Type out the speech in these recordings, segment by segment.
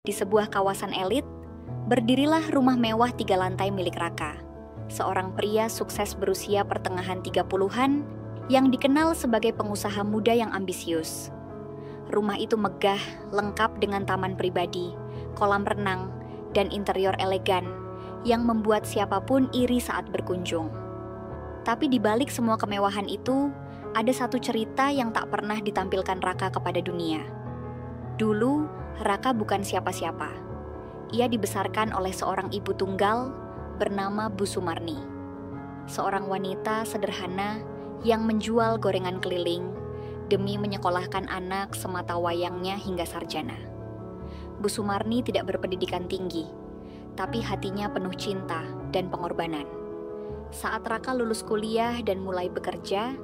Di sebuah kawasan elit, berdirilah rumah mewah 3 lantai milik Raka, seorang pria sukses berusia pertengahan 30-an yang dikenal sebagai pengusaha muda yang ambisius. Rumah itu megah, lengkap dengan taman pribadi, kolam renang, dan interior elegan yang membuat siapapun iri saat berkunjung. Tapi di balik semua kemewahan itu, ada satu cerita yang tak pernah ditampilkan Raka kepada dunia. Dulu, Raka bukan siapa-siapa. Ia dibesarkan oleh seorang ibu tunggal bernama Bu Sumarni. Seorang wanita sederhana yang menjual gorengan keliling demi menyekolahkan anak semata wayangnya hingga sarjana. Bu Sumarni tidak berpendidikan tinggi, tapi hatinya penuh cinta dan pengorbanan. Saat Raka lulus kuliah dan mulai bekerja,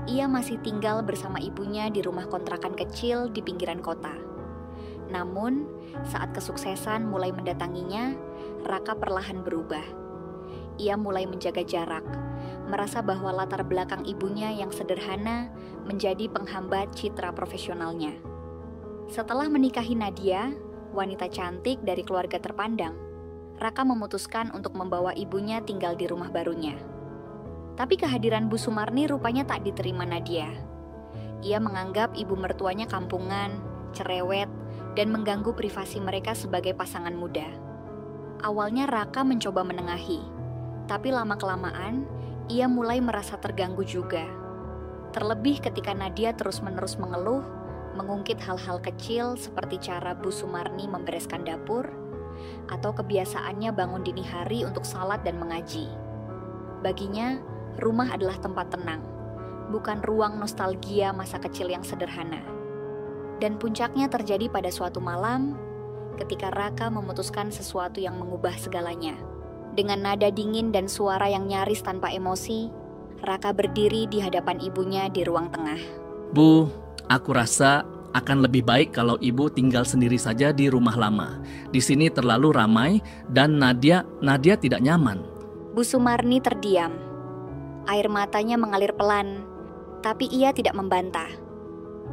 ia masih tinggal bersama ibunya di rumah kontrakan kecil di pinggiran kota. Namun, saat kesuksesan mulai mendatanginya, Raka perlahan berubah. Ia mulai menjaga jarak, merasa bahwa latar belakang ibunya yang sederhana menjadi penghambat citra profesionalnya. Setelah menikahi Nadia, wanita cantik dari keluarga terpandang, Raka memutuskan untuk membawa ibunya tinggal di rumah barunya. Tapi kehadiran Bu Sumarni rupanya tak diterima Nadia. Ia menganggap ibu mertuanya kampungan, cerewet, dan mengganggu privasi mereka sebagai pasangan muda. Awalnya Raka mencoba menengahi, tapi lama-kelamaan ia mulai merasa terganggu juga. Terlebih ketika Nadia terus-menerus mengeluh, mengungkit hal-hal kecil seperti cara Bu Sumarni membereskan dapur, atau kebiasaannya bangun dini hari untuk salat dan mengaji. Baginya, rumah adalah tempat tenang, bukan ruang nostalgia masa kecil yang sederhana. Dan puncaknya terjadi pada suatu malam ketika Raka memutuskan sesuatu yang mengubah segalanya. Dengan nada dingin dan suara yang nyaris tanpa emosi, Raka berdiri di hadapan ibunya di ruang tengah. Bu, aku rasa akan lebih baik kalau ibu tinggal sendiri saja di rumah lama. Di sini terlalu ramai dan Nadia tidak nyaman. Bu Sumarni terdiam. Air matanya mengalir pelan, tapi ia tidak membantah.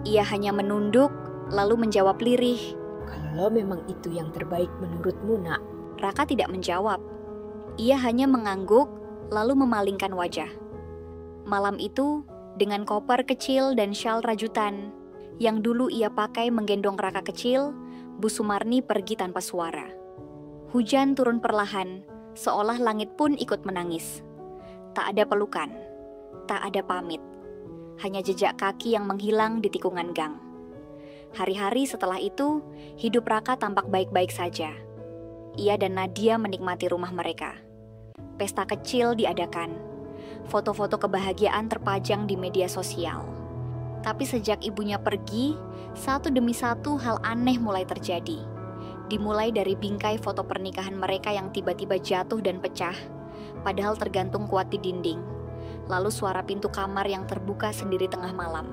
Ia hanya menunduk, lalu menjawab lirih. Kalau memang itu yang terbaik menurutmu, Nak. Raka tidak menjawab. Ia hanya mengangguk, lalu memalingkan wajah. Malam itu, dengan koper kecil dan syal rajutan, yang dulu ia pakai menggendong Raka kecil, Bu Sumarni pergi tanpa suara. Hujan turun perlahan, seolah langit pun ikut menangis. Tak ada pelukan, tak ada pamit. Hanya jejak kaki yang menghilang di tikungan gang. Hari-hari setelah itu, hidup Raka tampak baik-baik saja. Ia dan Nadia menikmati rumah mereka. Pesta kecil diadakan. Foto-foto kebahagiaan terpajang di media sosial. Tapi sejak ibunya pergi, satu demi satu hal aneh mulai terjadi. Dimulai dari bingkai foto pernikahan mereka yang tiba-tiba jatuh dan pecah, padahal tergantung kuat di dinding. Lalu suara pintu kamar yang terbuka sendiri tengah malam.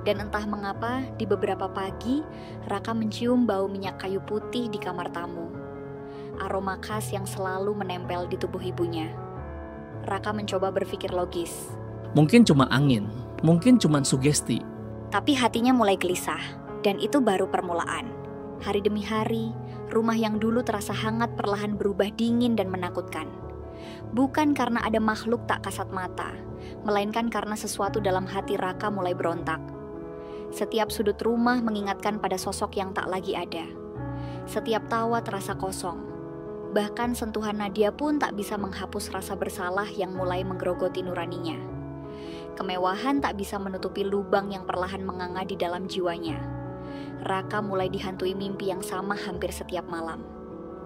Dan entah mengapa, di beberapa pagi, Raka mencium bau minyak kayu putih di kamar tamu. Aroma khas yang selalu menempel di tubuh ibunya. Raka mencoba berpikir logis. Mungkin cuma angin, mungkin cuma sugesti. Tapi hatinya mulai gelisah, dan itu baru permulaan. Hari demi hari, rumah yang dulu terasa hangat perlahan berubah dingin dan menakutkan. Bukan karena ada makhluk tak kasat mata, melainkan karena sesuatu dalam hati Raka mulai berontak. Setiap sudut rumah mengingatkan pada sosok yang tak lagi ada. Setiap tawa terasa kosong. Bahkan sentuhan Nadia pun tak bisa menghapus rasa bersalah yang mulai menggerogoti nuraninya. Kemewahan tak bisa menutupi lubang yang perlahan menganga di dalam jiwanya. Raka mulai dihantui mimpi yang sama hampir setiap malam.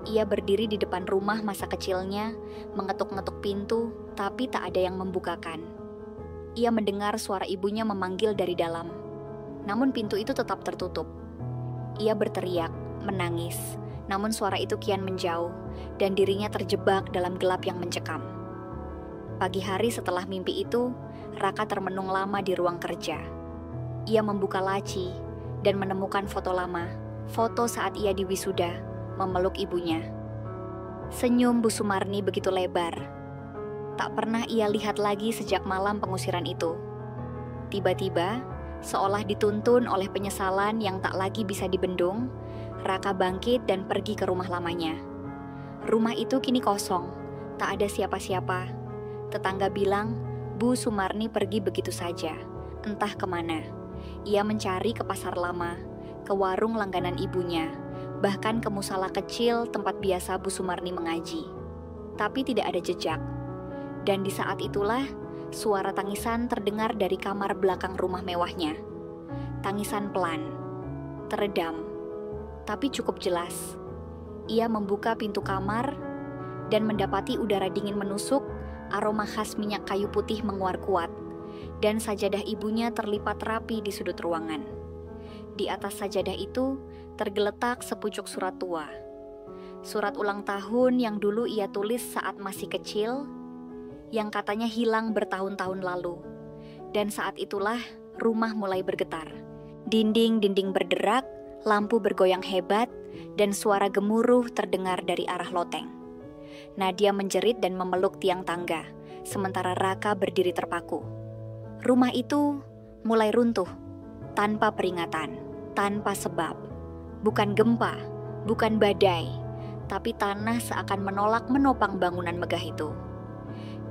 Ia berdiri di depan rumah masa kecilnya, mengetuk-ngetuk pintu, tapi tak ada yang membukakan. Ia mendengar suara ibunya memanggil dari dalam. Namun pintu itu tetap tertutup. Ia berteriak, menangis, namun suara itu kian menjauh, dan dirinya terjebak dalam gelap yang mencekam. Pagi hari setelah mimpi itu, Raka termenung lama di ruang kerja. Ia membuka laci dan menemukan foto lama, foto saat ia di wisuda, memeluk ibunya. Senyum Bu Sumarni begitu lebar. Tak pernah ia lihat lagi sejak malam pengusiran itu. Tiba-tiba, seolah dituntun oleh penyesalan yang tak lagi bisa dibendung, Raka bangkit dan pergi ke rumah lamanya. Rumah itu kini kosong, tak ada siapa-siapa. Tetangga bilang, Bu Sumarni pergi begitu saja, entah kemana. Ia mencari ke pasar lama, ke warung langganan ibunya, bahkan ke musala kecil tempat biasa Bu Sumarni mengaji. Tapi tidak ada jejak. Dan di saat itulah, suara tangisan terdengar dari kamar belakang rumah mewahnya. Tangisan pelan, teredam, tapi cukup jelas. Ia membuka pintu kamar dan mendapati udara dingin menusuk, aroma khas minyak kayu putih menguar kuat, dan sajadah ibunya terlipat rapi di sudut ruangan. Di atas sajadah itu tergeletak sepucuk surat tua. Surat ulang tahun yang dulu ia tulis saat masih kecil, yang katanya hilang bertahun-tahun lalu. Dan saat itulah rumah mulai bergetar. Dinding-dinding berderak, lampu bergoyang hebat, dan suara gemuruh terdengar dari arah loteng. Nadia menjerit dan memeluk tiang tangga, sementara Raka berdiri terpaku. Rumah itu mulai runtuh, tanpa peringatan, tanpa sebab. Bukan gempa, bukan badai, tapi tanah seakan menolak menopang bangunan megah itu.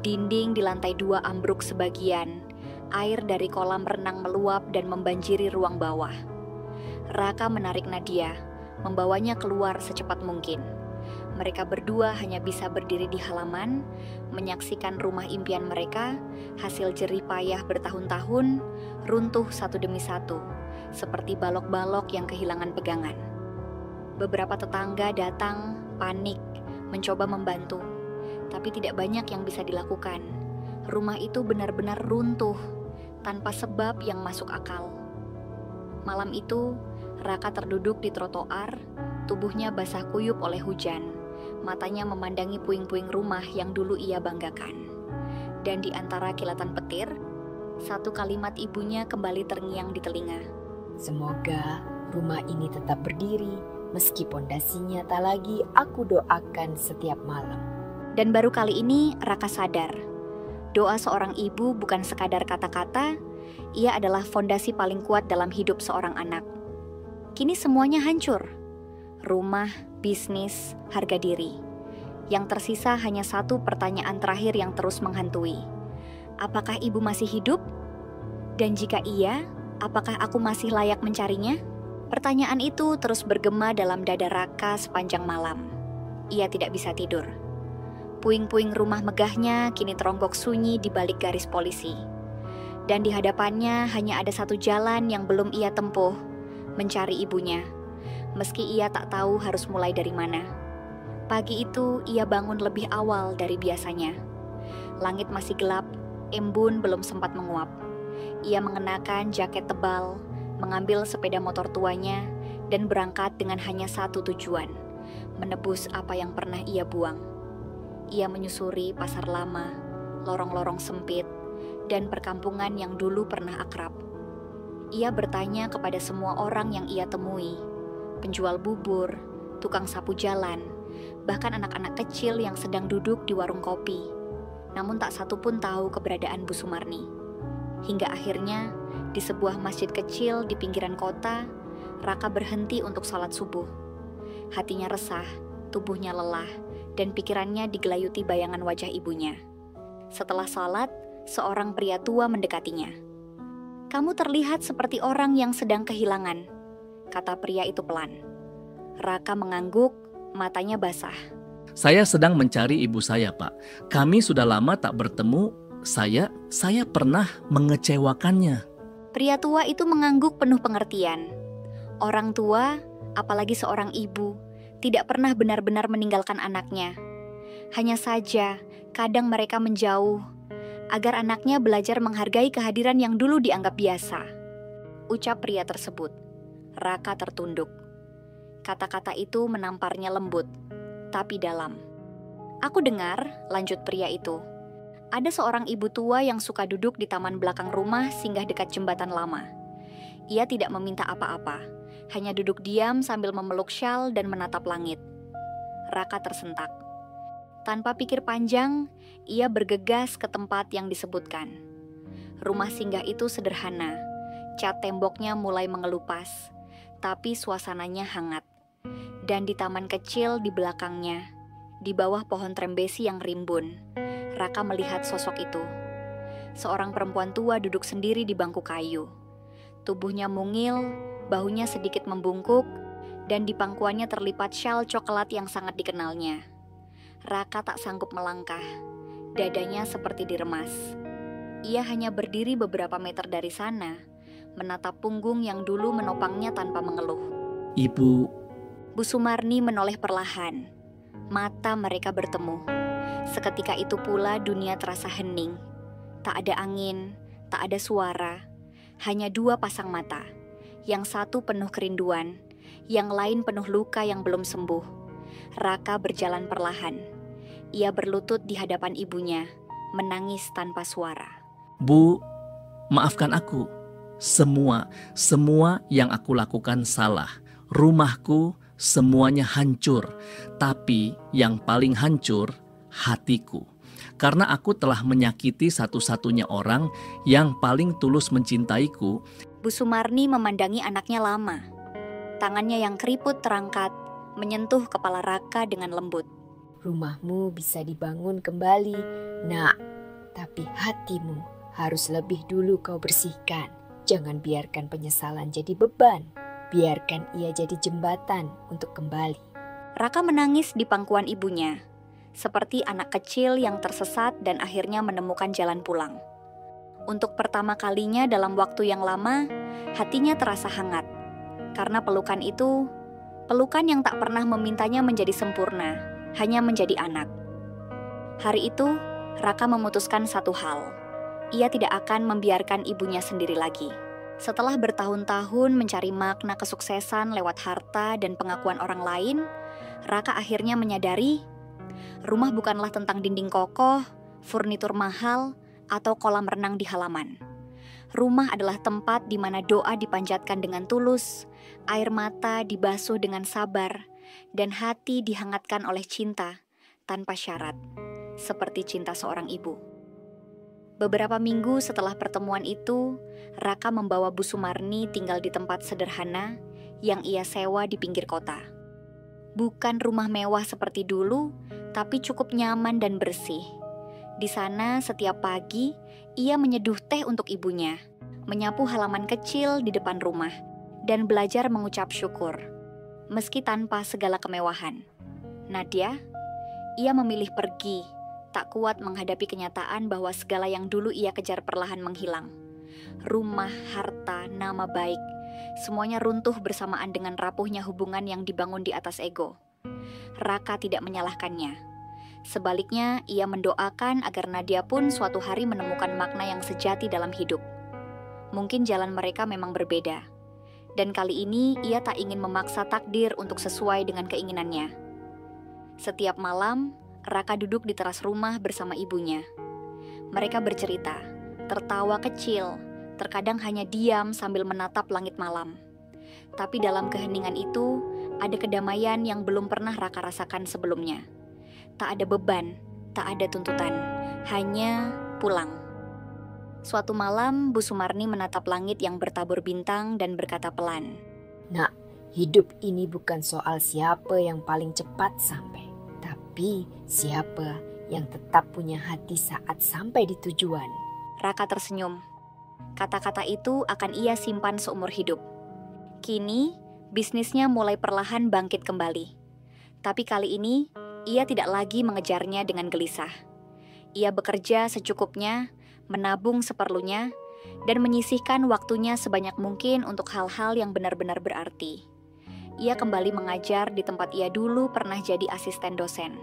Dinding di lantai 2 ambruk sebagian, air dari kolam renang meluap dan membanjiri ruang bawah. Raka menarik Nadia, membawanya keluar secepat mungkin. Mereka berdua hanya bisa berdiri di halaman, menyaksikan rumah impian mereka, hasil jerih payah bertahun-tahun, runtuh satu demi satu, seperti balok-balok yang kehilangan pegangan. Beberapa tetangga datang, panik, mencoba membantu, tapi tidak banyak yang bisa dilakukan. Rumah itu benar-benar runtuh, tanpa sebab yang masuk akal. Malam itu, Raka terduduk di trotoar, tubuhnya basah kuyup oleh hujan, matanya memandangi puing-puing rumah yang dulu ia banggakan. Dan di antara kilatan petir, satu kalimat ibunya kembali terngiang di telinga. Semoga rumah ini tetap berdiri, meski pondasinya tak lagi aku doakan setiap malam. Dan baru kali ini Raka sadar, doa seorang ibu bukan sekadar kata-kata, ia adalah fondasi paling kuat dalam hidup seorang anak. Kini semuanya hancur. Rumah, bisnis, harga diri. Yang tersisa hanya satu pertanyaan terakhir yang terus menghantui. Apakah ibu masih hidup? Dan jika iya, apakah aku masih layak mencarinya? Pertanyaan itu terus bergema dalam dada Raka sepanjang malam. Ia tidak bisa tidur. Puing-puing rumah megahnya kini teronggok sunyi di balik garis polisi. Dan di hadapannya hanya ada satu jalan yang belum ia tempuh, mencari ibunya, meski ia tak tahu harus mulai dari mana. Pagi itu ia bangun lebih awal dari biasanya. Langit masih gelap, embun belum sempat menguap. Ia mengenakan jaket tebal, mengambil sepeda motor tuanya, dan berangkat dengan hanya satu tujuan, menebus apa yang pernah ia buang. Ia menyusuri pasar lama, lorong-lorong sempit, dan perkampungan yang dulu pernah akrab. Ia bertanya kepada semua orang yang ia temui, penjual bubur, tukang sapu jalan, bahkan anak-anak kecil yang sedang duduk di warung kopi. Namun tak satu pun tahu keberadaan Bu Sumarni. Hingga akhirnya, di sebuah masjid kecil di pinggiran kota, Raka berhenti untuk salat subuh. Hatinya resah, tubuhnya lelah, dan pikirannya digelayuti bayangan wajah ibunya. Setelah salat, seorang pria tua mendekatinya. "Kamu terlihat seperti orang yang sedang kehilangan," kata pria itu pelan. Raka mengangguk, matanya basah. Saya sedang mencari ibu saya, Pak. Kami sudah lama tak bertemu. Saya pernah mengecewakannya. Pria tua itu mengangguk penuh pengertian. Orang tua, apalagi seorang ibu, tidak pernah benar-benar meninggalkan anaknya. Hanya saja, kadang mereka menjauh, agar anaknya belajar menghargai kehadiran yang dulu dianggap biasa. Ucap pria tersebut. Raka tertunduk. Kata-kata itu menamparnya lembut, tapi dalam. "Aku dengar," lanjut pria itu, "ada seorang ibu tua yang suka duduk di taman belakang rumah singgah dekat jembatan lama. Ia tidak meminta apa-apa, hanya duduk diam sambil memeluk syal dan menatap langit." Raka tersentak. Tanpa pikir panjang, ia bergegas ke tempat yang disebutkan. Rumah singgah itu sederhana, cat temboknya mulai mengelupas, tapi suasananya hangat. Dan di taman kecil di belakangnya, di bawah pohon trembesi yang rimbun, Raka melihat sosok itu. Seorang perempuan tua duduk sendiri di bangku kayu. Tubuhnya mungil, bahunya sedikit membungkuk, dan di pangkuannya terlipat syal coklat yang sangat dikenalnya. Raka tak sanggup melangkah, dadanya seperti diremas. Ia hanya berdiri beberapa meter dari sana, menatap punggung yang dulu menopangnya tanpa mengeluh. Ibu, Bu Sumarni menoleh perlahan. Mata mereka bertemu. Seketika itu pula dunia terasa hening. Tak ada angin, tak ada suara. Hanya dua pasang mata. Yang satu penuh kerinduan, yang lain penuh luka yang belum sembuh. Raka berjalan perlahan. Ia berlutut di hadapan ibunya, menangis tanpa suara. Bu, maafkan aku. Semua yang aku lakukan salah. Rumahku semuanya hancur, tapi yang paling hancur hatiku. Karena aku telah menyakiti satu-satunya orang yang paling tulus mencintaiku. Bu Sumarni memandangi anaknya lama. Tangannya yang keriput terangkat, menyentuh kepala Raka dengan lembut. Rumahmu bisa dibangun kembali, nak. Tapi hatimu harus lebih dulu kau bersihkan. Jangan biarkan penyesalan jadi beban. Biarkan ia jadi jembatan untuk kembali. Raka menangis di pangkuan ibunya, seperti anak kecil yang tersesat dan akhirnya menemukan jalan pulang. Untuk pertama kalinya dalam waktu yang lama, hatinya terasa hangat. Karena pelukan itu, pelukan yang tak pernah memintanya menjadi sempurna, hanya menjadi anak. Hari itu, Raka memutuskan satu hal. Ia tidak akan membiarkan ibunya sendiri lagi. Setelah bertahun-tahun mencari makna kesuksesan lewat harta dan pengakuan orang lain, Raka akhirnya menyadari rumah bukanlah tentang dinding kokoh, furnitur mahal, atau kolam renang di halaman. Rumah adalah tempat di mana doa dipanjatkan dengan tulus, air mata dibasuh dengan sabar, dan hati dihangatkan oleh cinta tanpa syarat, seperti cinta seorang ibu. Beberapa minggu setelah pertemuan itu, Raka membawa Bu Sumarni tinggal di tempat sederhana yang ia sewa di pinggir kota. Bukan rumah mewah seperti dulu, tapi cukup nyaman dan bersih. Di sana setiap pagi, ia menyeduh teh untuk ibunya, menyapu halaman kecil di depan rumah, dan belajar mengucap syukur. Meski tanpa segala kemewahan. Nadia, ia memilih pergi, tak kuat menghadapi kenyataan bahwa segala yang dulu ia kejar perlahan menghilang. Rumah, harta, nama baik, semuanya runtuh bersamaan dengan rapuhnya hubungan yang dibangun di atas ego. Raka tidak menyalahkannya. Sebaliknya, ia mendoakan agar Nadia pun suatu hari menemukan makna yang sejati dalam hidup. Mungkin jalan mereka memang berbeda. Dan kali ini ia tak ingin memaksa takdir untuk sesuai dengan keinginannya. Setiap malam, Raka duduk di teras rumah bersama ibunya. Mereka bercerita, tertawa kecil, terkadang hanya diam sambil menatap langit malam. Tapi dalam keheningan itu, ada kedamaian yang belum pernah Raka rasakan sebelumnya. Tak ada beban, tak ada tuntutan, hanya pulang. Suatu malam, Bu Sumarni menatap langit yang bertabur bintang dan berkata pelan, Nak, hidup ini bukan soal siapa yang paling cepat sampai. Tapi siapa yang tetap punya hati saat sampai di tujuan. Raka tersenyum. Kata-kata itu akan ia simpan seumur hidup. Kini, bisnisnya mulai perlahan bangkit kembali. Tapi kali ini, ia tidak lagi mengejarnya dengan gelisah. Ia bekerja secukupnya, menabung seperlunya, dan menyisihkan waktunya sebanyak mungkin untuk hal-hal yang benar-benar berarti. Ia kembali mengajar di tempat ia dulu pernah jadi asisten dosen.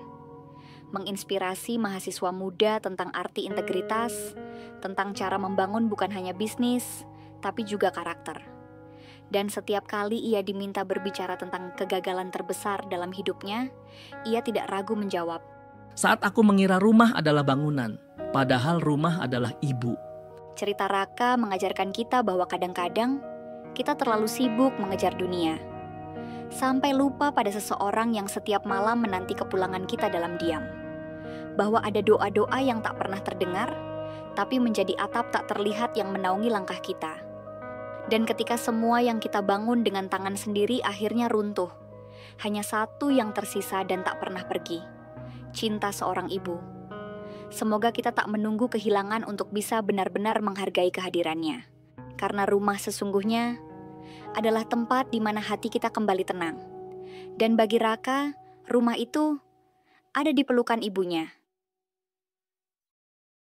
Menginspirasi mahasiswa muda tentang arti integritas, tentang cara membangun bukan hanya bisnis, tapi juga karakter. Dan setiap kali ia diminta berbicara tentang kegagalan terbesar dalam hidupnya, ia tidak ragu menjawab. Saat aku mengira rumah adalah bangunan, padahal rumah adalah ibu. Cerita Raka mengajarkan kita bahwa kadang-kadang kita terlalu sibuk mengejar dunia. Sampai lupa pada seseorang yang setiap malam menanti kepulangan kita dalam diam. Bahwa ada doa-doa yang tak pernah terdengar, tapi menjadi atap tak terlihat yang menaungi langkah kita. Dan ketika semua yang kita bangun dengan tangan sendiri akhirnya runtuh, Hanya satu yang tersisa dan tak pernah pergi. Cinta seorang ibu. Semoga kita tak menunggu kehilangan untuk bisa benar-benar menghargai kehadirannya. Karena rumah sesungguhnya adalah tempat di mana hati kita kembali tenang. Dan bagi Raka, rumah itu ada di pelukan ibunya.